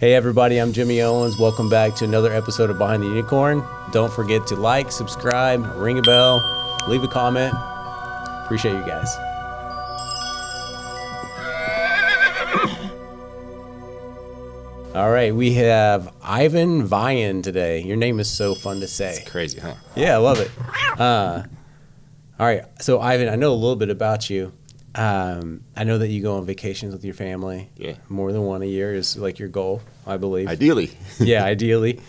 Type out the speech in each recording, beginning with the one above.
Hey everybody, I'm Jimmy Owens. Welcome back to another episode of Behind the Unicorn. Don't forget to like, subscribe, ring a bell, leave a comment. Appreciate you guys. All right, we have Iven Vian today. Your name is so fun to say. It's crazy, huh? Yeah, I love it. All right, so Iven, I know a little bit about you. I know that you go on vacations with your family. Yeah. More than one a year is like your goal, I believe. Ideally. Yeah, ideally.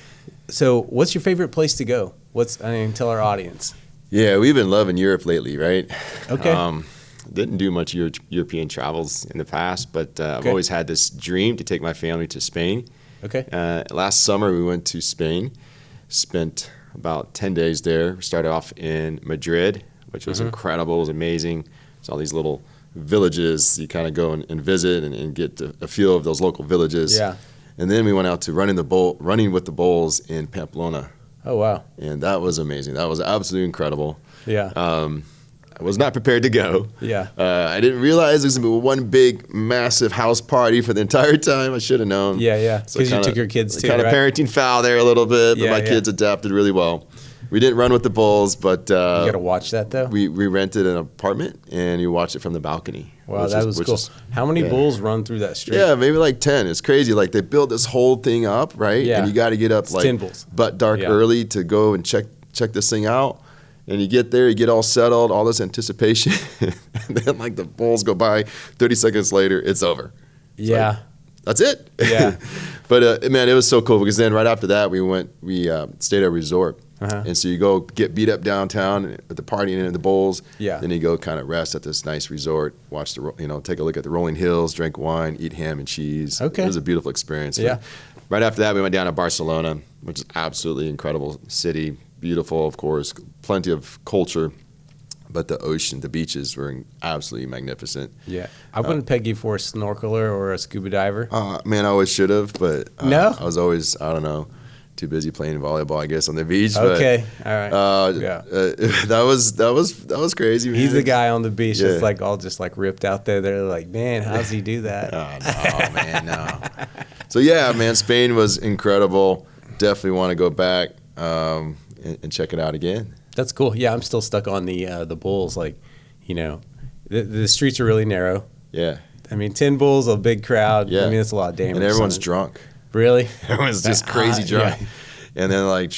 So what's your favorite place to go? Tell our audience. Yeah, we've been loving Europe lately, right? Okay. Didn't do much European travels in the past, but I've always had this dream to take my family to Spain. Okay. Last summer we went to Spain, spent about 10 days there. We started off in Madrid, which was incredible. It was amazing. It's all these little villages you kind of go and visit and get a feel of those local villages. Yeah. And then we went out to running with the bulls in Pamplona. Oh, wow. And that was amazing. That was absolutely incredible. Yeah. I was not prepared to go. Yeah. I didn't realize it was going to be one big, massive house party for the entire time. I should have known. Yeah, yeah. Because you took your kids too, kind of right? parenting foul there a little bit, but my kids adapted really well. We didn't run with the bulls, but you got to watch that, though? we rented an apartment, and you watch it from the balcony. Wow, that was cool. How many bulls run through that street? Yeah, maybe like 10. It's crazy. Like, they built this whole thing up, right? Yeah. And you got to get up It's like 10 bulls. butt dark early to go and check this thing out. And you get there, you get all settled, all this anticipation, and then like the bulls go by, 30 seconds later, it's over. Yeah. That's it. Yeah. But man, it was so cool because then right after that we stayed at a resort. And so you go get beat up downtown at the party and the bowls. Yeah. Then you go kind of rest at this nice resort, watch take a look at the rolling hills, drink wine, eat ham and cheese. Okay. It was a beautiful experience. Yeah. But right after that we went down to Barcelona, which is absolutely incredible city, beautiful, of course, plenty of culture. But the ocean, the beaches were absolutely magnificent. Yeah. I wouldn't peg you for a snorkeler or a scuba diver. Man, I always should have, but No? I was always, I don't know, too busy playing volleyball, I guess, on the beach. Okay. All right. That was crazy, man. He's the guy on the beach Yeah. that's like all just like ripped out there. They're like, man, how's he do that? No, man, no. So, yeah, man, Spain was incredible. Definitely want to go back and check it out again. That's cool. Yeah, I'm still stuck on the bulls. Like, the streets are really narrow. Yeah. I mean, 10 bulls, a big crowd. Yeah. I mean, it's a lot of damage. And everyone's drunk. Really? Everyone's just crazy drunk. Yeah. And then, like,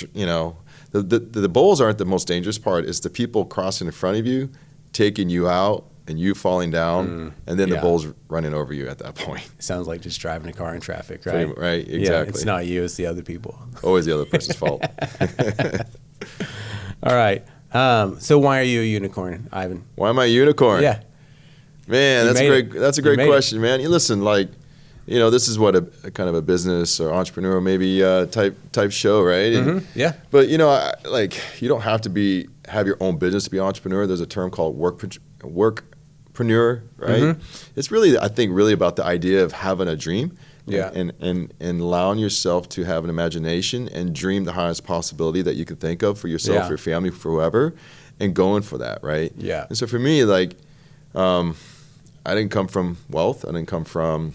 the bulls aren't the most dangerous part. It's the people crossing in front of you, taking you out, and you falling down, and then the bulls running over you at that point. Sounds like just driving a car in traffic, right? Right, exactly. Yeah, it's not you, it's the other people. Always the other person's fault. All right. So why are you a unicorn, Iven? Why am I a unicorn? Yeah. Man, that's a great question, man. You listen, like, this is what a kind of a business or entrepreneur maybe type show, right? And, yeah. But you don't have to have your own business to be an entrepreneur. There's a term called workpreneur, right? It's really, I think, really about the idea of having a dream. Yeah. And allowing yourself to have an imagination and dream the highest possibility that you can think of for yourself, your family, for whoever, and going for that, right? Yeah. And so for me, like, I didn't come from wealth. I didn't come from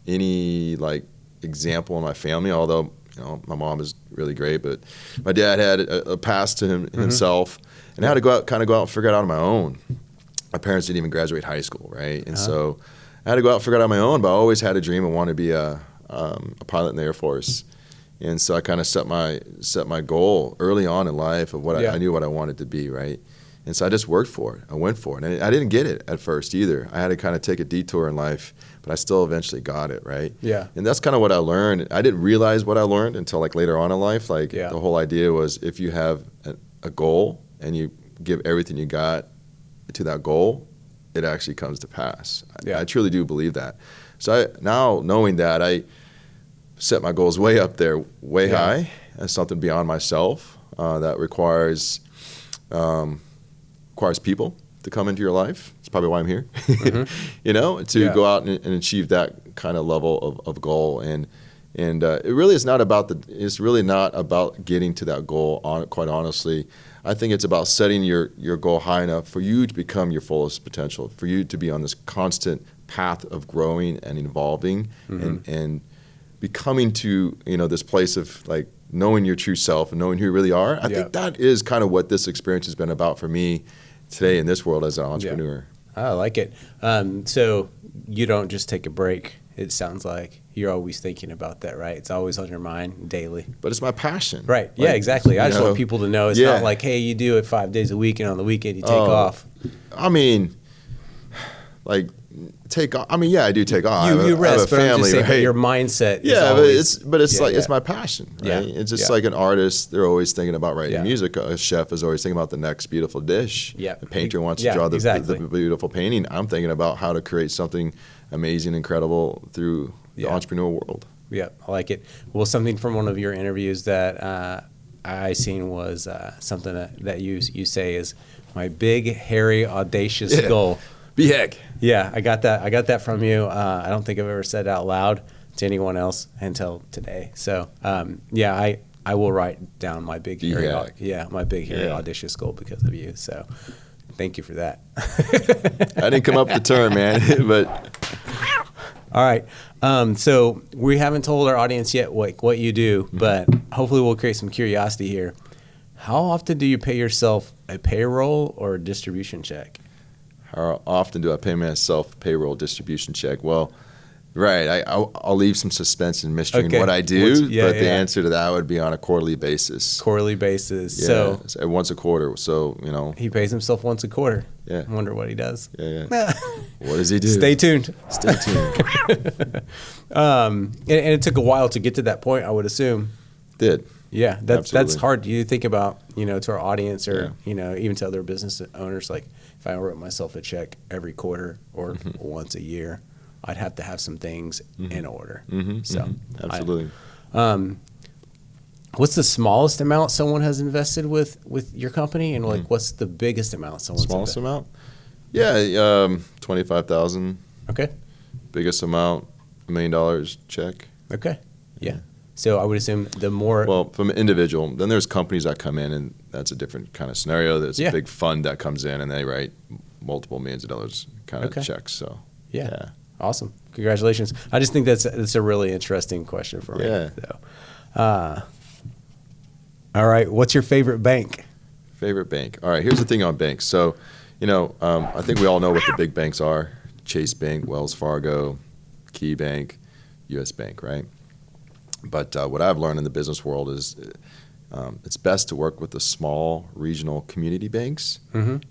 any like example in my family, although my mom is really great, but my dad had a past to himself, and I had to go out and figure it out on my own. My parents didn't even graduate high school, right? And so I had to go out and figure it out on my own, but I always had a dream and wanted to be a pilot in the Air Force. And so I kind of set my goal early on in life of what I knew what I wanted to be, right? And so I just worked for it. I went for it. And I didn't get it at first either. I had to kind of take a detour in life, but I still eventually got it, right? Yeah. And that's kind of what I learned. I didn't realize what I learned until like later on in life. Like the whole idea was if you have a goal and you give everything you got to that goal, it actually comes to pass. I truly do believe that. So now knowing that, I set my goals way up there, way high, as something beyond myself that requires people to come into your life. It's probably why I'm here, to go out and achieve that kind of level of goal. And it really is not about it's really not about getting to that goal, quite honestly. I think it's about setting your goal high enough for you to become your fullest potential, for you to be on this constant path of growing and evolving and becoming to, this place of like knowing your true self and knowing who you really are. I think that is kind of what this experience has been about for me today in this world as an entrepreneur. I like it. So you don't just take a break. It sounds like you're always thinking about that, right? It's always on your mind daily. But it's my passion. Right. Yeah, exactly. I just want people to know it's not like, hey, you do it 5 days a week and on the weekend you take off. I mean, like take off. I mean, yeah, I do take off. You rest, I have a but I'm just family, saying your mindset is always, it's my passion, right? It's just like an artist, they're always thinking about writing music. A chef is always thinking about the next beautiful dish. Yeah. A painter wants to draw the beautiful painting. I'm thinking about how to create something amazing, incredible through the entrepreneurial world. Yeah, I like it. Well, something from one of your interviews that I seen was something that you say is my big, hairy, audacious goal. Be heck. Yeah, I got that from you. I don't think I've ever said it out loud to anyone else until today. So, I will write down my big, hairy, audacious goal because of you. So, thank you for that. I didn't come up with the term, man, but. All right. So we haven't told our audience yet what you do, but hopefully we'll create some curiosity here. How often do you pay yourself a payroll or a distribution check? How often do I pay myself a payroll distribution check? Well, right. I'll leave some suspense and mystery in what I do, but the answer to that would be on a quarterly basis. Quarterly basis. Yeah, so once a quarter. So, He pays himself once a quarter. Yeah. I wonder what he does. Yeah. What does he do? Stay tuned. Stay tuned. And it took a while to get to that point, I would assume. Did. Yeah, that's hard. You think about, to our audience or, even to other business owners, like if I wrote myself a check every quarter or once a year, I'd have to have some things in order. Absolutely. What's the smallest amount someone has invested with your company, and what's the biggest amount someone's smallest invested? amount? Yeah, $25,000. Okay. Biggest amount, $1 million check. Okay. Yeah. So I would assume the more. Well, from an individual, then there's companies that come in, and that's a different kind of scenario. There's a big fund that comes in, and they write multiple millions of dollars kind of checks. So yeah. Awesome. Congratulations. I just think that's a really interesting question for me. Yeah. So, all right. What's your favorite bank? Favorite bank. All right. Here's the thing on banks. So, I think we all know what the big banks are: Chase Bank, Wells Fargo, Key Bank, U.S. Bank, right? But what I've learned in the business world is it's best to work with the small regional community banks.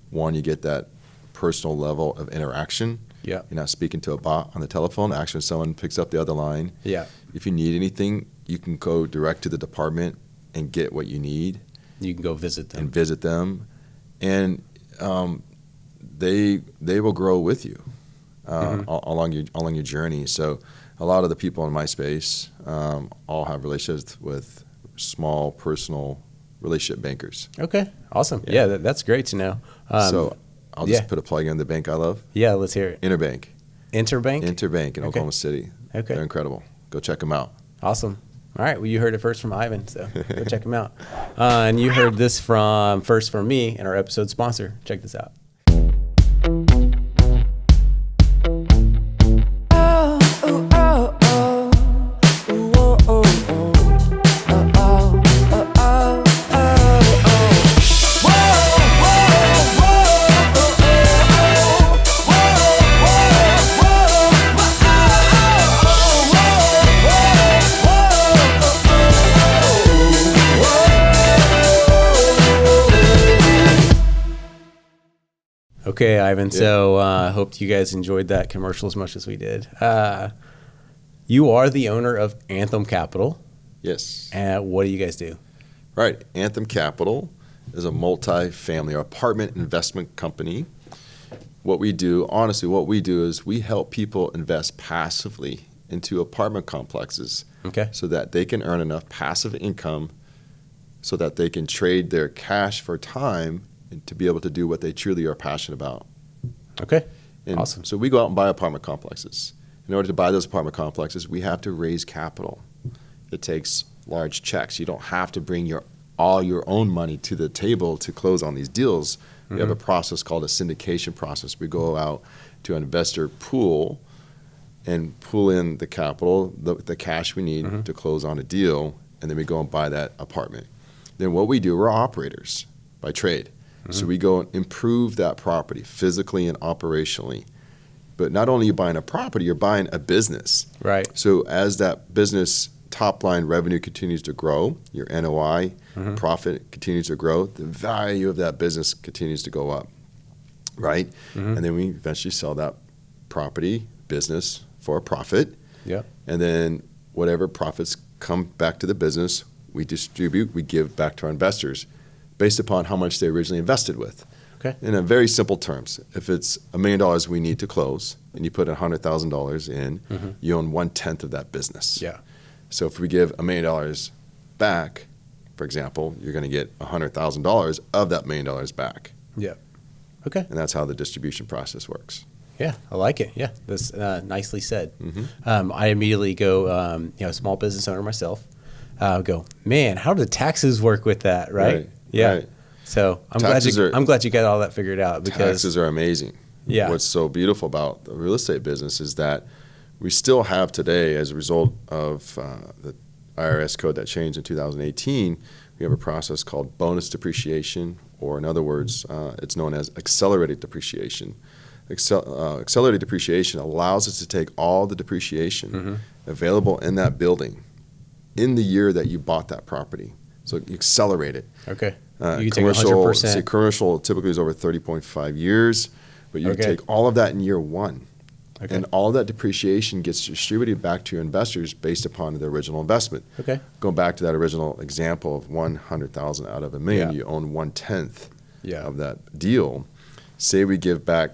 One, you get that personal level of interaction. Yeah. You're not speaking to a bot on the telephone. Actually, someone picks up the other line. Yeah. If you need anything, you can go direct to the department and get what you need. You can go visit them. And they will grow with you along your journey. So a lot of the people in my space all have relationships with small personal relationship bankers. Okay. Awesome. Yeah, that's great to know. So I'll just put a plug in the bank I love. Yeah, let's hear it. Interbank. Interbank in Oklahoma City. Okay. They're incredible. Go check them out. Awesome. All right. Well, you heard it first from Ivan, so go check him out. And you heard this first from me and our episode sponsor. Check this out. Okay, Ivan. So I hope you guys enjoyed that commercial as much as we did. You are the owner of Anthem Capital. Yes. And what do you guys do? Right. Anthem Capital is a multi-family apartment investment company. What we do is we help people invest passively into apartment complexes so that they can earn enough passive income so that they can trade their cash for time and to be able to do what they truly are passionate about. Okay. And awesome. So we go out and buy apartment complexes. In order to buy those apartment complexes, we have to raise capital. It takes large checks. You don't have to bring all your own money to the table to close on these deals. We have a process called a syndication process. We go out to an investor pool and pull in the capital, the cash we need to close on a deal, and then we go and buy that apartment. Then what we do, we're operators by trade. So we go and improve that property physically and operationally. But not only are you buying a property, you're buying a business. Right. So as that business top line revenue continues to grow, your NOI profit continues to grow, the value of that business continues to go up, right? And then we eventually sell that property, business for a profit. Yep. And then whatever profits come back to the business, we distribute, we give back to our investors based upon how much they originally invested with. Okay. In a very simple terms, if it's $1 million we need to close and you put $100,000 in, you own 1/10 of that business. Yeah. So if we give $1 million back, for example, you're going to get $100,000 of that $1 million back. Yeah. Okay. And that's how the distribution process works. Yeah, I like it. Yeah, that's nicely said. I immediately go, small business owner myself, go, man, how do the taxes work with that, right? Yeah. Right. So I'm glad you got all that figured out, because taxes are amazing. Yeah. What's so beautiful about the real estate business is that we still have today, as a result of the IRS code that changed in 2018, we have a process called bonus depreciation, or in other words, it's known as accelerated depreciation. Accelerated depreciation allows us to take all the depreciation available in that building in the year that you bought that property. So you accelerate it. Okay. You can commercial, take 100%. say commercial typically is over 30.5 years, but you take all of that in year one. Okay. And all of that depreciation gets distributed back to your investors based upon the original investment. Okay. Going back to that original example of $100,000 out of $1 million, you own 1/10 of that deal. Say we give back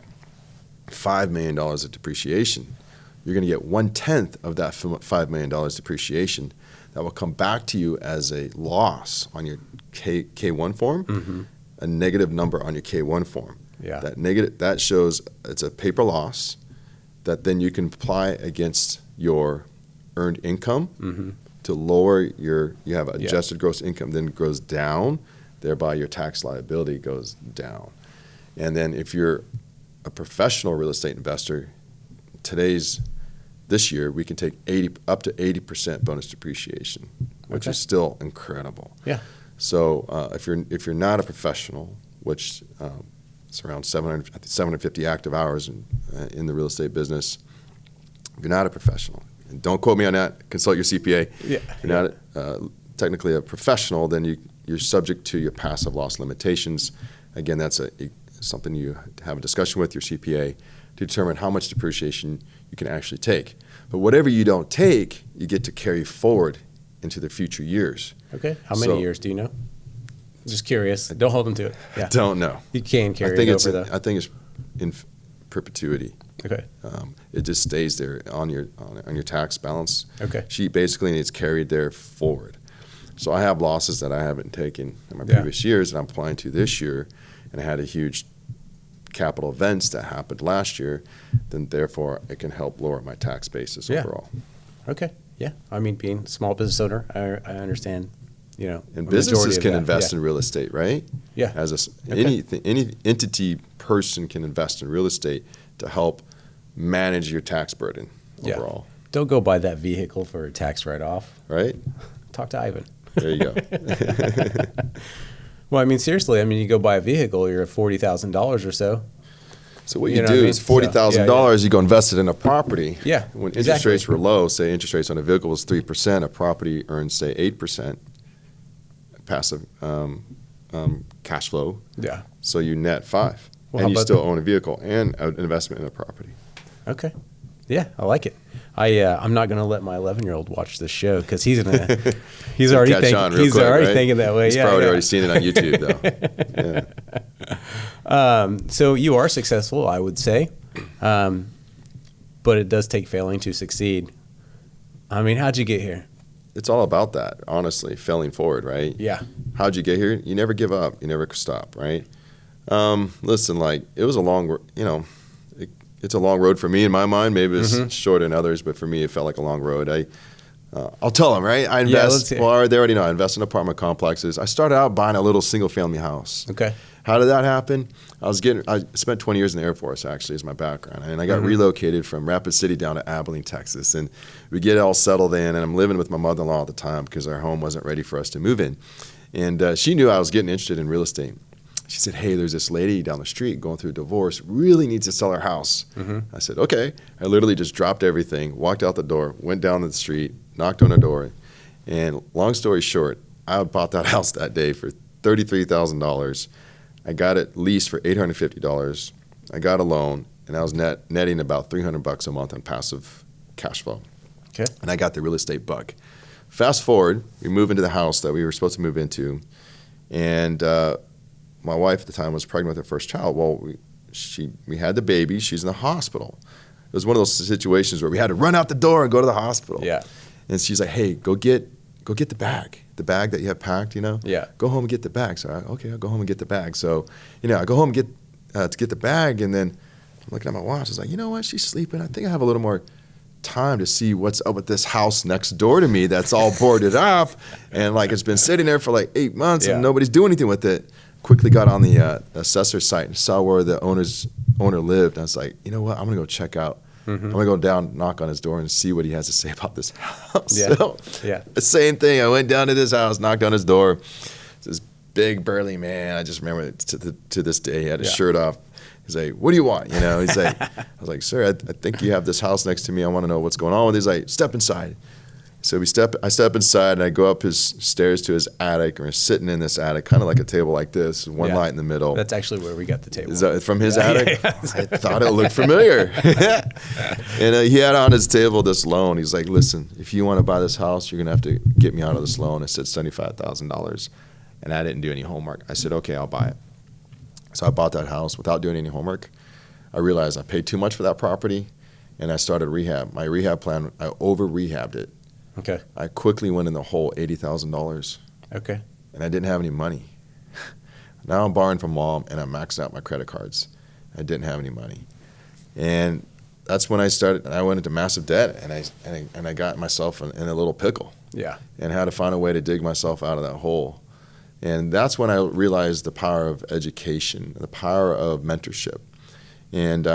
$5 million of depreciation. You're going to get 1/10 of that $5 million depreciation that will come back to you as a loss on your K1 form, a negative number on your K1 form. Yeah. That shows it's a paper loss that then you can apply against your earned income to lower you have adjusted gross income, then goes down, thereby your tax liability goes down. And then if you're a professional real estate investor, this year we can take up to 80% bonus depreciation, which is still incredible. Yeah. So if you're not a professional, which it's around 750 active hours in the real estate business, if you're not a professional, and don't quote me on that, consult your CPA. Yeah. If you're not technically a professional, then you're subject to your passive loss limitations. Again, that's something you have a discussion with your CPA to determine how much depreciation you can actually take. But whatever you don't take, you get to carry forward into the future years. Okay. How many years do you know? Just curious. Don't hold them to it. Yeah. I don't know. You can carry it over, though. I think it's in perpetuity. Okay. It just stays there on your tax balance sheet, basically, and it's carried there forward. So I have losses that I haven't taken in my previous years that I'm applying to this year, and I had a huge capital events that happened last year, then therefore it can help lower my tax basis overall. Okay. Yeah. I mean, being a small business owner, I understand. And businesses can invest in real estate, right? Yeah. Any entity, person can invest in real estate to help manage your tax burden overall. Don't go buy that vehicle for a tax write-off. Right. Talk to Ivan. There you go. Well, I mean, seriously, you go buy a vehicle, you're at $40,000 or so. So what you do is $40,000, you go invest it in a property. Yeah. When interest rates were low, say interest rates on a vehicle was 3%, a property earns, say, 8%. Passive cash flow. Yeah. So you net 5, and you still own a vehicle and an investment in a property. Okay. Yeah, I like it. I'm not going to let my 11-year-old watch this show because he's already thinking that way. He's probably already seen it on YouTube though. So you are successful, I would say, but it does take failing to succeed. How'd you get here? It's all about that, honestly, failing forward, right? Yeah. How'd you get here? You never give up. You never stop, right? Listen, it was a long, it's a long road for me in my mind. Maybe it's shorter than others, but for me, it felt like a long road. I'll tell them, right? I invest, they already know, I invest in apartment complexes. I started out buying a little single-family house. Okay. How did that happen? I spent 20 years in the Air Force, actually, is my background. And I got relocated from Rapid City down to Abilene, Texas. And we get all settled in, and I'm living with my mother-in-law at the time because our home wasn't ready for us to move in. And she knew I was getting interested in real estate. She said, hey, there's this lady down the street going through a divorce, really needs to sell her house. I said, okay. I literally just dropped everything, walked out the door, went down the street, knocked on her door. And long story short, I bought that house that day for $33,000. I got it leased for $850. I got a loan, and I was netting about $300 a month on passive cash flow. Okay. And I got the real estate bug. Fast forward, we move into the house that we were supposed to move into, and my wife at the time was pregnant with her first child. Well, we had the baby. She's in the hospital. It was one of those situations where we had to run out the door and go to the hospital. Yeah. And she's like, hey, go get the bag that you have packed, Yeah. Go home and get the bag. So I'll go home and get the bag. So, I go home and get to get the bag, and then I'm looking at my watch. I was like, you know what? She's sleeping. I think I have a little more time to see what's up with this house next door to me that's all boarded up, and like it's been sitting there for like 8 months and nobody's doing anything with it. Quickly got on the assessor site and saw where the owner lived. And I was like, you know what? I'm gonna go check out. I'm gonna go down, knock on his door, and see what he has to say about this house. Yeah. So, the same thing. I went down to this house, knocked on his door. It's this big burly man. I just remember it to this day. He had his shirt off. He's like, what do you want? He's like, I was like, sir, I think you have this house next to me. I want to know what's going on with it. He's like, step inside. So I step inside, and I go up his stairs to his attic, and we're sitting in this attic, kind of like a table like this, one light in the middle. That's actually where we got the table. Is that from his attic? I thought it looked familiar. And he had on his table this loan. He's like, listen, if you want to buy this house, you're going to have to get me out of this loan. I said $75,000, and I didn't do any homework. I said, okay, I'll buy it. So I bought that house without doing any homework. I realized I paid too much for that property, and I started rehab. My rehab plan, I over-rehabbed it. Okay. I quickly went in the hole $80,000. Okay. And I didn't have any money. Now I'm borrowing from mom, and I maxed out my credit cards. I didn't have any money. And that's when I started, and I went into massive debt, and I got myself in a little pickle. Yeah. And had to find a way to dig myself out of that hole. And that's when I realized the power of education, the power of mentorship. And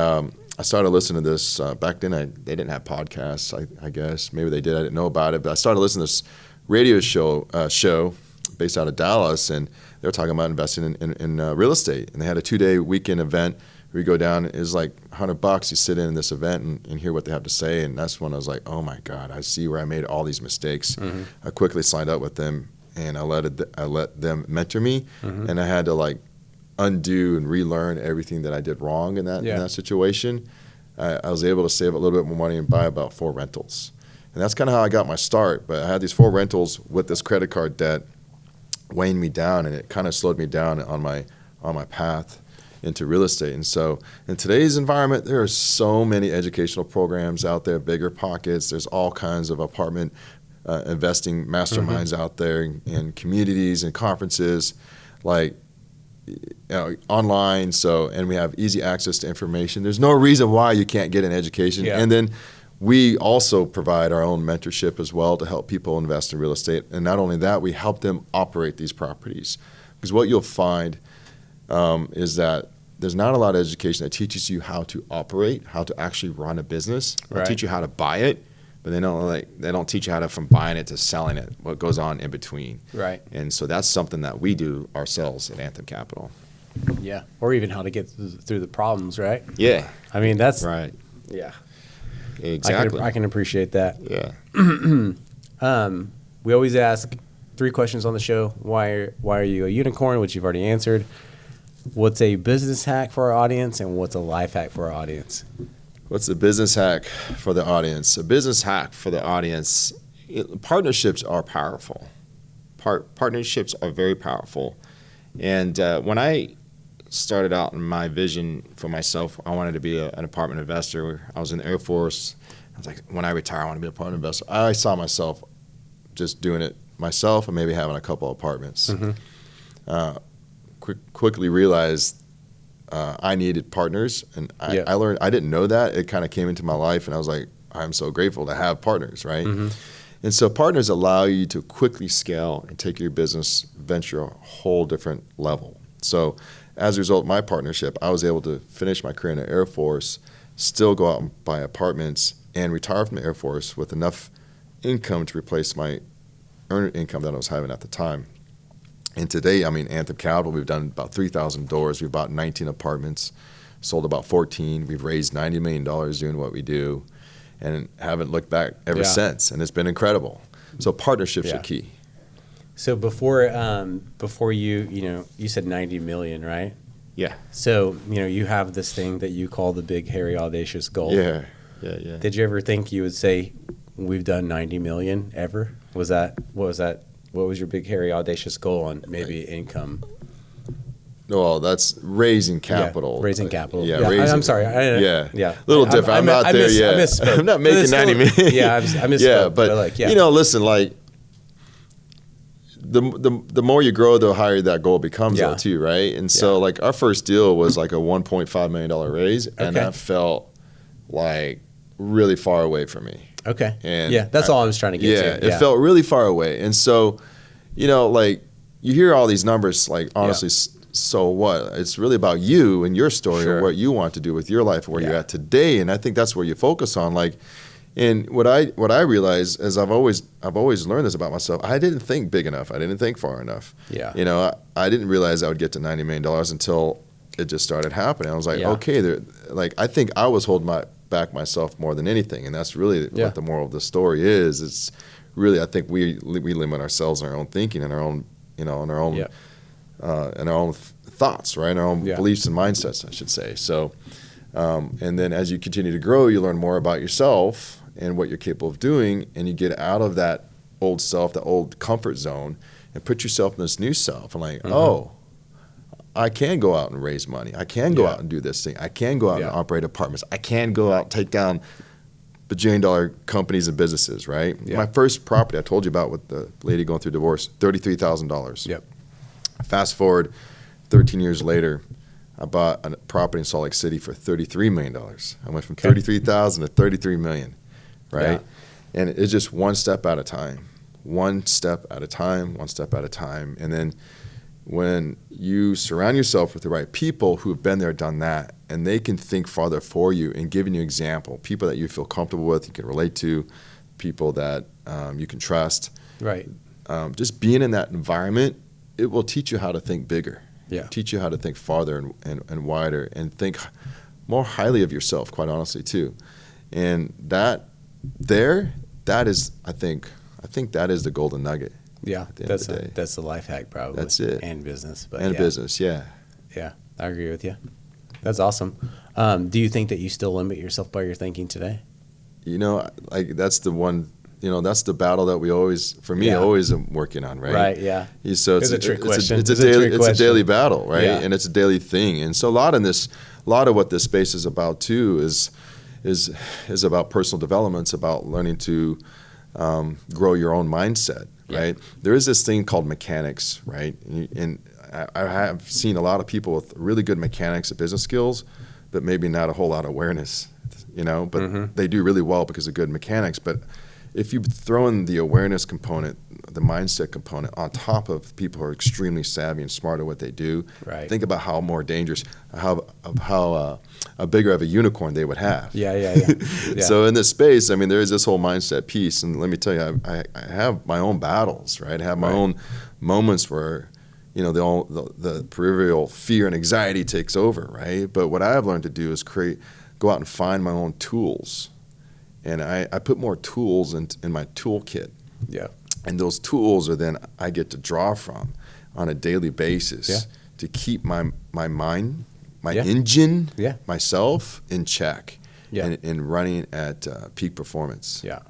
I started listening to this. Back then, they didn't have podcasts, I guess. Maybe they did. I didn't know about it. But I started listening to this radio show based out of Dallas, and they were talking about investing in real estate. And they had a 2-day weekend event where you go down. It was like $100. You sit in this event and hear what they have to say. And that's when I was like, oh, my God, I see where I made all these mistakes. I quickly signed up with them, and I let them mentor me. And I had to, undo and relearn everything that I did wrong in that situation. I was able to save a little bit more money and buy about 4 rentals. And that's kind of how I got my start. But I had these 4 rentals with this credit card debt weighing me down, and it kind of slowed me down on my path into real estate. And so in today's environment, there are so many educational programs out there, Bigger Pockets. There's all kinds of apartment investing masterminds out there, and communities and conferences online. And we have easy access to information. There's no reason why you can't get an education. And then we also provide our own mentorship as well to help people invest in real estate. And not only that, we help them operate these properties. Because what you'll find is that there's not a lot of education that teaches you how to operate, how to actually run a business. They'll teach you how to buy it, but they don't teach you how to, from buying it to selling it, what goes on in between. Right. And so that's something that we do ourselves at Anthem Capital. Yeah. Or even how to get through the problems, right? Yeah. I mean, that's right. Yeah. Exactly. I can appreciate that. Yeah. We always ask 3 questions on the show. Why are you a unicorn, which you've already answered. What's a business hack for our audience, and what's a life hack for our audience? What's a business hack for the audience? A business hack for the audience, partnerships are powerful. Partnerships are very powerful. And when I started out in my vision for myself, I wanted to be an apartment investor. I was in the Air Force. I was like, when I retire, I want to be an apartment investor. I saw myself just doing it myself and maybe having a couple of apartments. Quickly realized I needed partners, and I learned, I didn't know that. It kind of came into my life, and I was like, I'm so grateful to have partners, right? And so partners allow you to quickly scale and take your business venture a whole different level. So as a result of my partnership, I was able to finish my career in the Air Force, still go out and buy apartments, and retire from the Air Force with enough income to replace my earned income that I was having at the time. And today, I mean, Anthem Capital, we've done about 3,000 doors. We've bought 19 apartments, sold about 14. We've raised $90 million doing what we do, and haven't looked back ever since. And it's been incredible. So partnerships are key. So before you said 90 million, right? Yeah. So, you have this thing that you call the big, hairy, audacious goal. Yeah. Did you ever think you would say, we've done 90 million ever? What was your big, hairy, audacious goal on maybe income? Well, that's raising capital. Yeah, raising capital. Yeah, I'm sorry. A little different. I'm not there yet. I'm not making 90 million. Yeah, I misspoke. Yeah, but listen, like, the more you grow, the higher that goal becomes, though, too, right? And so, like, our first deal was like a $1.5 million raise, and that felt like really far away from me. Okay. And that's all I was trying to get to. It felt really far away. And so, like, you hear all these numbers, like, honestly, so what? It's really about you and your story, or what you want to do with your life, where you're at today. And I think that's where you focus on, like. And what I realized is I've always learned this about myself. I didn't think big enough. I didn't think far enough. Yeah. I didn't realize I would get to $90 million until it just started happening. I was like, okay, I think I was holding back myself more than anything, and that's really what the moral of the story is. It's really, I think we limit ourselves in our own thinking and our own, in our own thoughts, right? Our own beliefs and mindsets, I should say. So, and then as you continue to grow, you learn more about yourself and what you're capable of doing, and you get out of that old self, that old comfort zone, and put yourself in this new self. And like, I can go out and raise money. I can go out and do this thing. I can go out and operate apartments. I can go out and take down bajillion-dollar companies and businesses, right? Yeah. My first property I told you about with the lady going through divorce, $33,000. Yep. Fast forward 13 years later, I bought a property in Salt Lake City for $33 million. I went from $33,000 to $33 million, right? Yeah. And it's just one step at a time, one step at a time, one step at a time. And then when you surround yourself with the right people who have been there, done that, and they can think farther for you and giving you example, people that you feel comfortable with, you can relate to, people that you can trust. Right. Just being in that environment, it will teach you how to think bigger. Yeah. Teach you how to think farther and wider, and think more highly of yourself, quite honestly, too. And that is, I think that is the golden nugget. Yeah, that's the life hack, probably. That's it. And business. Business, yeah. Yeah, I agree with you. That's awesome. Do you think that you still limit yourself by your thinking today? Like, that's the one, that's the battle that we always am working on, right? Right, yeah. So it's a trick question. It's a daily battle, right? Yeah. And it's a daily thing. And so a lot of what this space is about too is about personal development. It's about learning to grow your own mindset, right? Yeah. There is this thing called mechanics, right? And I have seen a lot of people with really good mechanics of business skills, but maybe not a whole lot of awareness, but they do really well because of good mechanics. But if you throw in the awareness component, the mindset component on top of people who are extremely savvy and smart at what they do, think about how more dangerous, how bigger of a unicorn they would have. Yeah. So in this space, I mean, there is this whole mindset piece, and let me tell you, I have my own battles, right? I have my own moments where, the peripheral fear and anxiety takes over, right? But what I have learned to do is go out and find my own tools. And I put more tools in my toolkit. Yeah. And those tools are then I get to draw from on a daily basis to keep my mind, my engine, myself in check and running at peak performance. Yeah.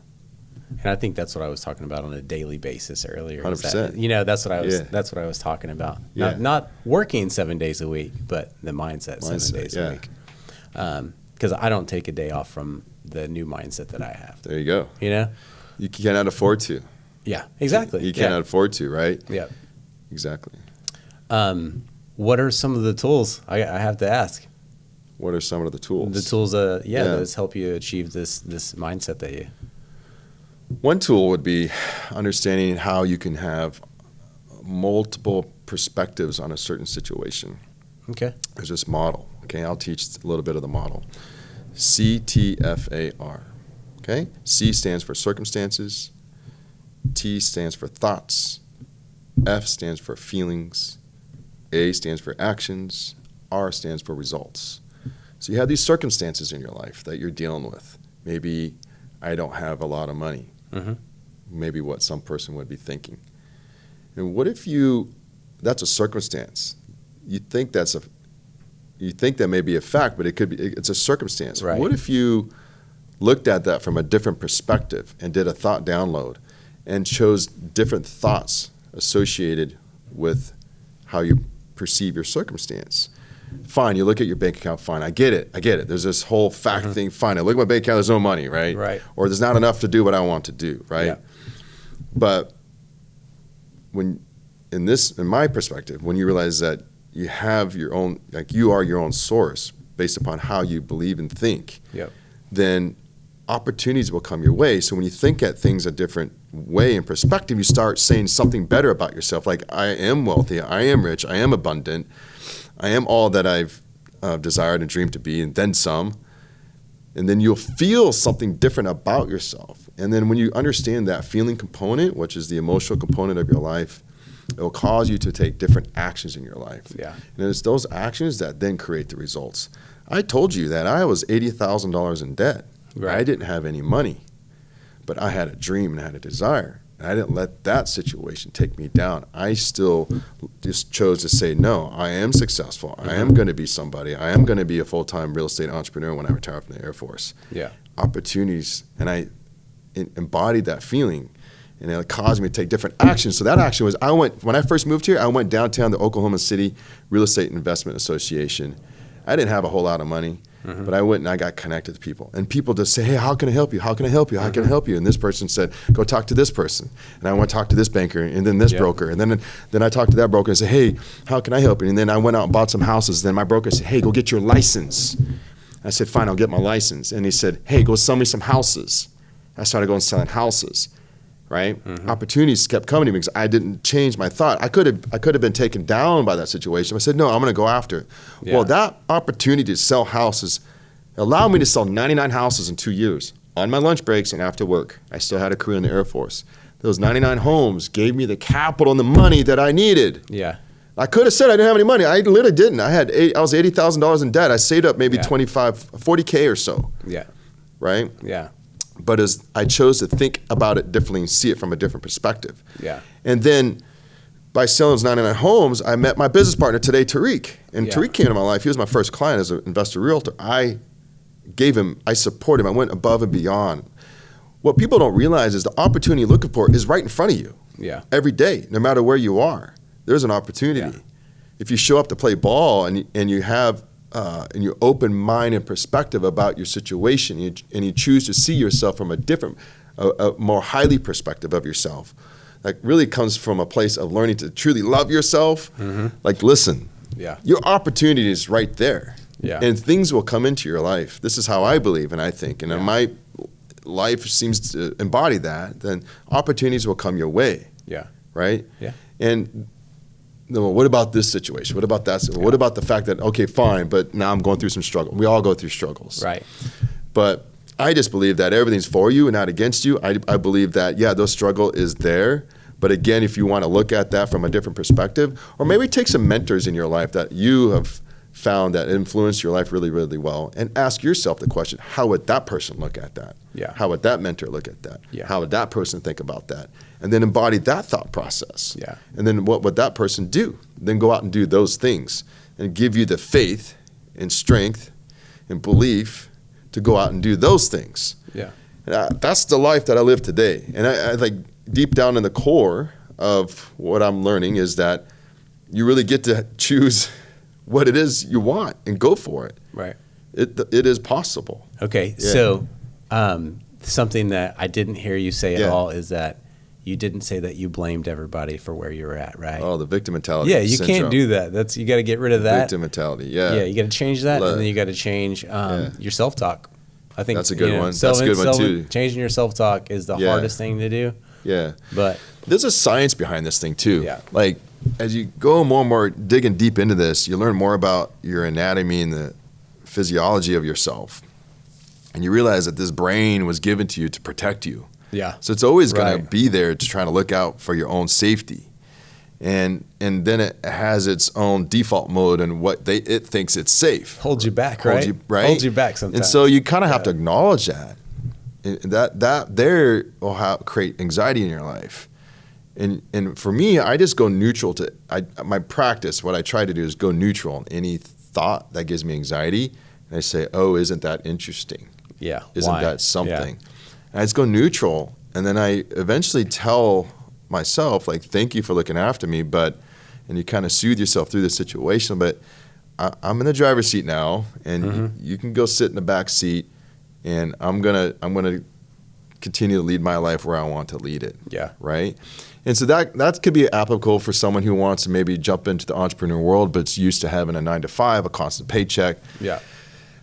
And I think that's what I was talking about on a daily basis earlier. 100%. That's what I was talking about. Yeah. Not working 7 days a week, but the mindset 7 days a week. Because I don't take a day off from the new mindset that I have. There you go. You cannot afford to. Yeah, exactly. You cannot afford to, right? Yeah. Exactly. What are some of the tools? I have to ask. What are some of the tools? The tools, that help you achieve this mindset that you. One tool would be understanding how you can have multiple perspectives on a certain situation. Okay. There's this model. Okay, I'll teach a little bit of the model. CTFAR. Okay, C stands for circumstances, T stands for thoughts, F stands for feelings, A stands for actions, R stands for results. So you have these circumstances in your life that you're dealing with. Maybe I don't have a lot of money. Mm-hmm. Maybe what some person would be thinking. And what if that's a circumstance. You think that may be a fact, but it's a circumstance. Right. What if you looked at that from a different perspective and did a thought download and chose different thoughts associated with how you perceive your circumstance? Fine, you look at your bank account, fine, I get it. There's this whole fact thing, fine, I look at my bank account, there's no money, right? Right. Or there's not enough to do what I want to do, right? Yeah. But in my perspective, when you realize that you have your own, like you are your own source based upon how you believe and think, Yep. then opportunities will come your way. So when you think at things a different way and perspective, you start saying something better about yourself. Like, I am wealthy, I am rich, I am abundant, I am all that I've desired and dreamed to be, and then some. And then you'll feel something different about yourself. And then when you understand that feeling component, which is the emotional component of your life, it will cause you to take different actions in your life. Yeah. And it's those actions that then create the results. I told you that I was $80,000 in debt. Right. I didn't have any money, but I had a dream and I had a desire. And I didn't let that situation take me down. I still just chose to say, no, I am successful. I am going to be somebody. I am going to be a full-time real estate entrepreneur when I retire from the Air Force. Yeah. Opportunities. And I embodied that feeling. And it caused me to take different actions. So that action was, when I first moved here, I went downtown to Oklahoma City Real Estate Investment Association. I didn't have a whole lot of money, but I went and I got connected to people. And people just say, hey, how can I help you? How can I help you? How can I help you? And this person said, go talk to this person. And I went to talk to this banker and then this broker. And then I talked to that broker and said, hey, how can I help you? And then I went out and bought some houses. Then my broker said, hey, go get your license. I said, fine, I'll get my license. And he said, hey, go sell me some houses. I started going selling houses. Right? Opportunities kept coming to me because I didn't change my thought. I could have been taken down by that situation. I said, no, I'm going to go after it. Yeah. Well, that opportunity to sell houses allowed me to sell 99 houses in 2 years on my lunch breaks and after work. I still had a career in the Air Force. Those 99 homes gave me the capital and the money that I needed. Yeah. I could have said I didn't have any money. I literally didn't. I was $80,000 in debt. I saved up maybe 40K or so. Yeah. Right? Yeah. But as I chose to think about it differently and see it from a different perspective. Yeah. And then by selling those 99 homes, I met my business partner today, Tariq. And Tariq came into my life. He was my first client as an investor realtor. I supported him. I went above and beyond. What people don't realize is the opportunity you're looking for is right in front of you. Yeah. Every day, no matter where you are, there's an opportunity. Yeah. If you show up to play ball and you have and your open mind and perspective about your situation, and you choose to see yourself from a more highly perspective of yourself, that really comes from a place of learning to truly love yourself. Like, listen, your opportunity is right there. Yeah. And things will come into your life. This is how I believe and I think. And my life seems to embody that. Then opportunities will come your way. Yeah. Right? Yeah. And no, what about this situation? What about that? What about the fact that, okay, fine, but now I'm going through some struggle. We all go through struggles. Right. But I just believe that everything's for you and not against you. I believe that, those struggle is there. But again, if you want to look at that from a different perspective, or maybe take some mentors in your life that you have found that influence your life really, really well, and ask yourself the question, how would that person look at that? Yeah. How would that mentor look at that? Yeah. How would that person think about that? And then embody that thought process. Yeah. And then what would that person do? Then go out and do those things and give you the faith and strength and belief to go out and do those things. Yeah. And that's the life that I live today. And I like deep down in the core of what I'm learning is that you really get to choose what it is you want and go for it. Right. It is possible. Okay. Yeah. So something that I didn't hear you say at all is that you didn't say that you blamed everybody for where you were at, right? Oh, the victim mentality. Yeah, you syndrome. can't do that. You got to get rid of that. Victim mentality. Yeah. Yeah, you got to change that, and then you got to change your self-talk. I think that's a good one. That's a good one too. Changing your self-talk is the hardest thing to do. Yeah. But there's a science behind this thing too. Yeah. Like as you go more and more digging deep into this, you learn more about your anatomy and the physiology of yourself. And you realize that this brain was given to you to protect you. Yeah. So it's always going to be there to try to look out for your own safety. And then it has its own default mode and what it thinks it's safe. Holds you back, right? Holds you back sometimes. And so you kind of have to acknowledge that. That there will create anxiety in your life. And for me, I just go neutral to my practice. What I try to do is go neutral on any thought that gives me anxiety. And I say, oh, isn't that interesting? Yeah. Isn't that something? Yeah. And I just go neutral. And then I eventually tell myself, like, thank you for looking after me, and you kind of soothe yourself through the situation, but I'm in the driver's seat now, and you can go sit in the back seat, and I'm gonna continue to lead my life where I want to lead it. Yeah. Right? And so that could be applicable for someone who wants to maybe jump into the entrepreneur world, but's used to having a 9-to-5, a constant paycheck. Yeah.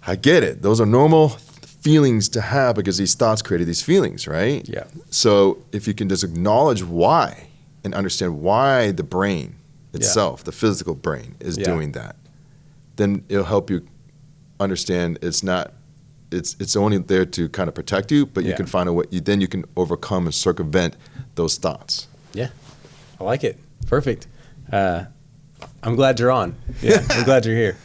I get it. Those are normal feelings to have because these thoughts created these feelings, right? Yeah. So if you can just acknowledge why and understand why the brain itself, the physical brain, is doing that, then it'll help you understand it's only there to kind of protect you, but you can find a way. Then you can overcome and circumvent those thoughts. Yeah, I like it. Perfect. I'm glad you're on. Yeah, I'm glad you're here.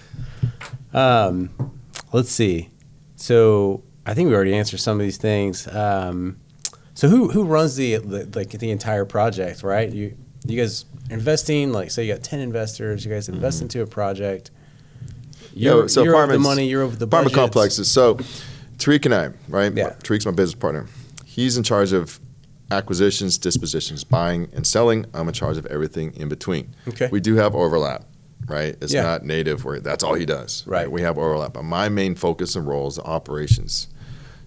Let's see. So I think we already answered some of these things. So who runs the entire project, right? You guys investing, like, say you got 10 investors, you guys invest into a project. You're over the money, you're over the budget. Apartment complexes. So Tariq and I, right? Yeah. Tariq's my business partner. He's in charge of acquisitions, dispositions, buying and selling. I'm in charge of everything in between. Okay. We do have overlap. Right, it's not native where that's all he does. Right, we have overlap. But my main focus and role is the operations.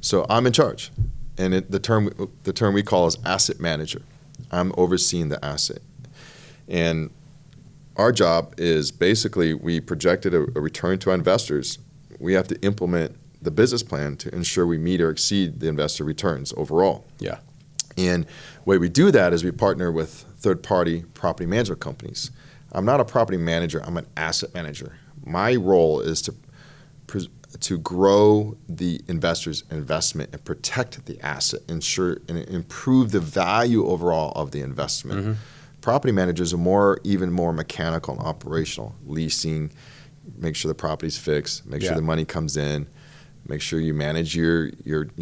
So I'm in charge, and the term we call is asset manager. I'm overseeing the asset, and our job is basically we projected a return to our investors. We have to implement the business plan to ensure we meet or exceed the investor returns overall. Yeah, and the way we do that is we partner with third-party property management companies. I'm not a property manager. I'm an asset manager. My role is to grow the investor's investment and protect the asset, ensure and improve the value overall of the investment. Property managers are even more mechanical and operational, leasing, make sure the property's fixed, make sure the money comes in, make sure you manage your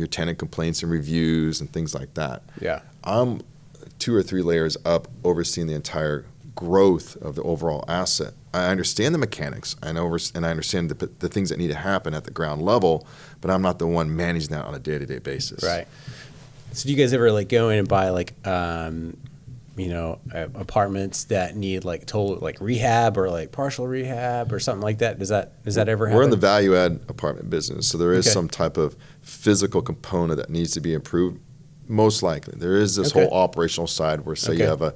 tenant complaints and reviews and things like that. Yeah, I'm 2 or 3 layers up, overseeing the entire growth of the overall asset. I understand the mechanics, and I understand the things that need to happen at the ground level, but I'm not the one managing that on a day-to-day basis. Right. So do you guys ever go in and buy apartments that need total rehab or partial rehab or something like that? Does that ever happen? We're in the value-add apartment business, so there is some type of physical component that needs to be improved. Most likely, there is this whole operational side where say you have a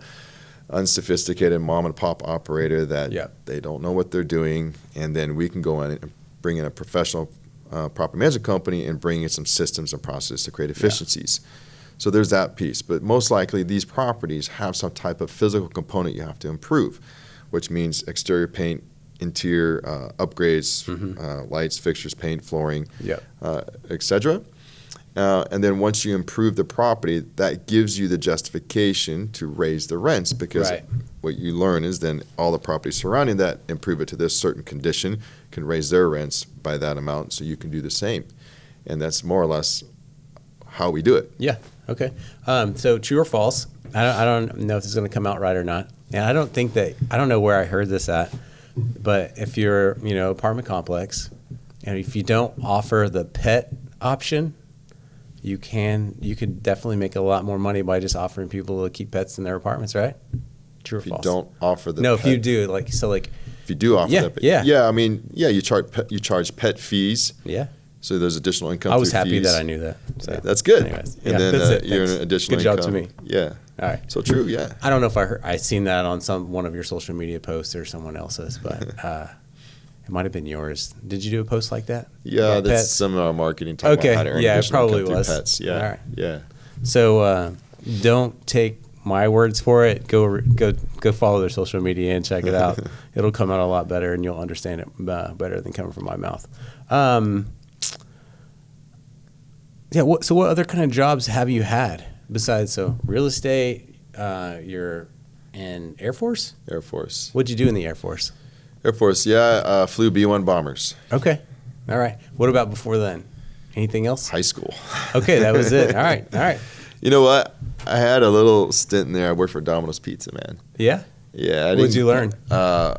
unsophisticated mom and pop operator that they don't know what they're doing, and then we can go in and bring in a professional property management company and bring in some systems and processes to create efficiencies. So there's that piece. But most likely these properties have some type of physical component you have to improve, which means exterior paint, interior upgrades, lights, fixtures, paint, flooring, et cetera. And then once you improve the property, that gives you the justification to raise the rents, because what you learn is then all the properties surrounding that, improve it to this certain condition, can raise their rents by that amount, so you can do the same. And that's more or less how we do it. Yeah. Okay. So true or false? I don't know if this is going to come out right or not. And I don't know where I heard this at, but if you're, apartment complex, and if you don't offer the pet option, you could definitely make a lot more money by just offering people to keep pets in their apartments, right? True or false? If you don't offer the if you do, if you do offer that, you charge pet fees. Yeah. So there's additional income. I was happy fees. that I knew that. So. That's good. Anyways, and then you're an additional Good job income. to me. Yeah. All right. So true. Yeah. I don't know if I seen that on one of your social media posts or someone else's, but it might have been yours. Did you do a post like that? Yeah, that's pets? Some of our marketing. About how to earn it probably was. pets. Yeah. All right. Yeah. So don't take my words for it. Go follow their social media and check it out. It'll come out a lot better, and you'll understand it better than coming from my mouth. So what other kind of jobs have you had besides real estate? You're in Air Force? Air Force. What'd you do in the Air Force? Air Force, yeah. Flew B-1 bombers. Okay. All right. What about before then? Anything else? High school. Okay, that was it. All right. You know what? I had a little stint in there. I worked for Domino's Pizza, man. Yeah? Yeah. What'd you learn? I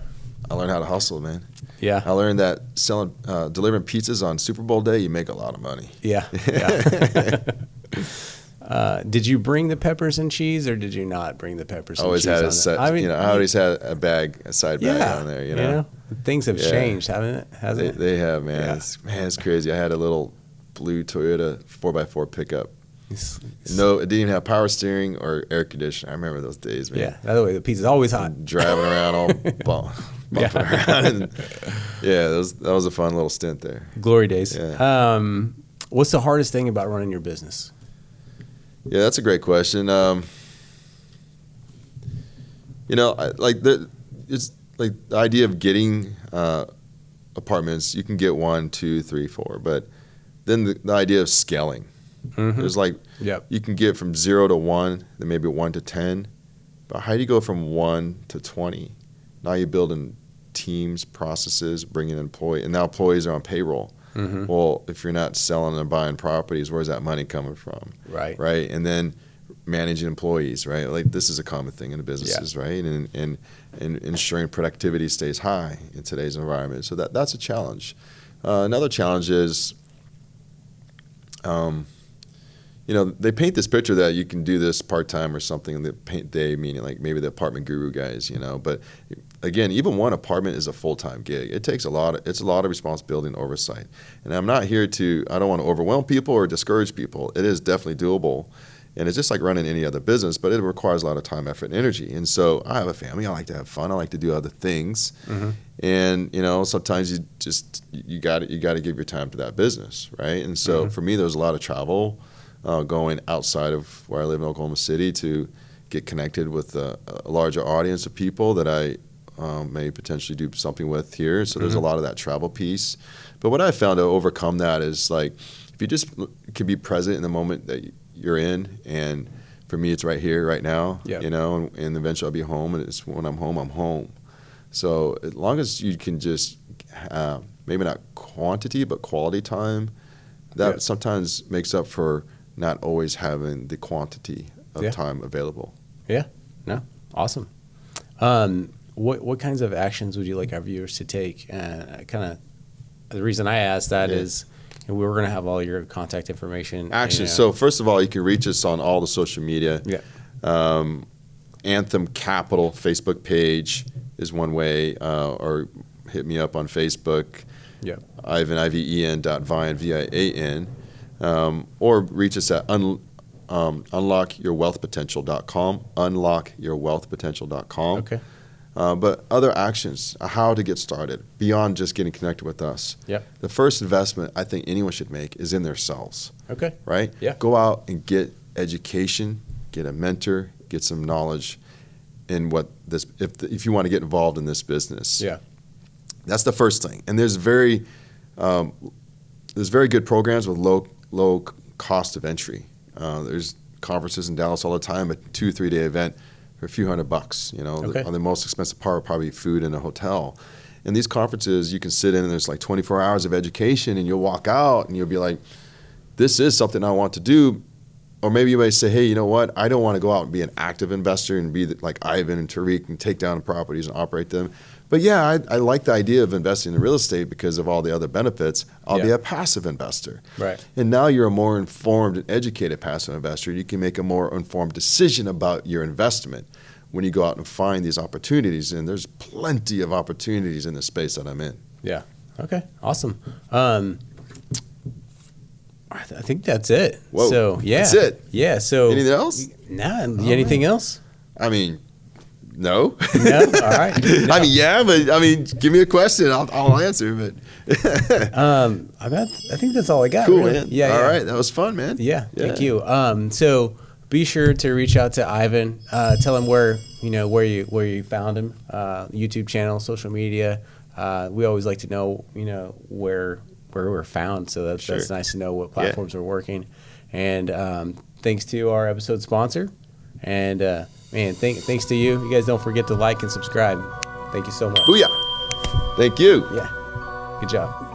learned how to hustle, man. Yeah. I learned that delivering pizzas on Super Bowl day, you make a lot of money. Yeah. Did you bring the peppers and cheese, or did you not bring the peppers and cheese? I always had a side bag on there. You know? Things have changed, hasn't it? They have, man. Yeah. It's crazy. I had a little blue Toyota 4x4 pickup. No, it didn't even have power steering or air conditioning. I remember those days, man. Yeah. By the way, the pizza's always hot. Driving around all bumping around. And, that was a fun little stint there. Glory days. Yeah. What's the hardest thing about running your business? Yeah, that's a great question. It's like the idea of getting apartments. You can get 1, 2, 3, 4, but then the idea of scaling. Mm-hmm. There's you can get from 0 to 1, then maybe 1 to 10. But how do you go from 1 to 20? Now you're building teams, processes, bringing in employees, and now employees are on payroll. Mm-hmm. Well, if you're not selling and buying properties, where's that money coming from? Right. And then managing employees, right? Like this is a common thing in the businesses, right? And ensuring productivity stays high in today's environment. So that's a challenge. Another challenge is, they paint this picture that you can do this part-time or something, and they meaning like maybe the apartment guru guys, but again, even one apartment is a full-time gig. It's a lot of responsibility and oversight. And I don't want to overwhelm people or discourage people. It is definitely doable. And it's just like running any other business, but it requires a lot of time, effort, and energy. And so I have a family. I like to have fun. I like to do other things. Mm-hmm. And, sometimes you got to give your time to that business, right? And so for me, there was a lot of travel going outside of where I live in Oklahoma City to get connected with a larger audience of people that I may potentially do something with here. So there's a lot of that travel piece. But what I found to overcome that is like, if you just can be present in the moment that you're in, and for me, it's right here, right now, and eventually I'll be home, and it's when I'm home. So as long as you can just maybe not quantity, but quality time, that sometimes makes up for not always having the quantity of time available. Yeah. No. Awesome. What kinds of actions would you like our viewers to take? The reason I asked that is we were going to have all your contact information. Actions. So first of all, you can reach us on all the social media. Yeah. Anthem Capital Facebook page is one way, or hit me up on Facebook. Yeah. Iven Vian, Vian, or reach us at unlockyourwealthpotential.com. Unlockyourwealthpotential.com. Okay. But other actions, how to get started beyond just getting connected with us. Yeah. The first investment I think anyone should make is in themselves. Okay. Right? Yeah. Go out and get education, get a mentor, get some knowledge in what this, if you want to get involved in this business. Yeah. That's the first thing. And there's very good programs with low cost of entry. There's conferences in Dallas all the time, a 2-3 day event for a few $100. Okay. On the most expensive part, probably food in a hotel. And these conferences, you can sit in and there's like 24 hours of education, and you'll walk out and you'll be like, this is something I want to do. Or maybe you may say, hey, you know what? I don't want to go out and be an active investor and be like Ivan and Tariq and take down properties and operate them. But yeah, I like the idea of investing in real estate because of all the other benefits. I'll be a passive investor. Right. And now you're a more informed and educated passive investor. You can make a more informed decision about your investment when you go out and find these opportunities. And there's plenty of opportunities in the space that I'm in. Yeah. Okay. Awesome. I think that's it. Whoa, so yeah, that's it. Yeah. So anything else? Nah. Anything else? I mean, no. No. All right. No. I mean, yeah, but give me a question. I'll answer. But I think that's all I got. Cool, really. man. Yeah. All right, that was fun, man. Yeah. Thank you. So be sure to reach out to Iven. Tell him where you found him. YouTube channel, social media. We always like to know where we're found. So that's nice to know what platforms are working. And thanks to our episode sponsor. And thanks to you. You guys don't forget to like and subscribe. Thank you so much. Booyah! Thank you. Yeah. Good job.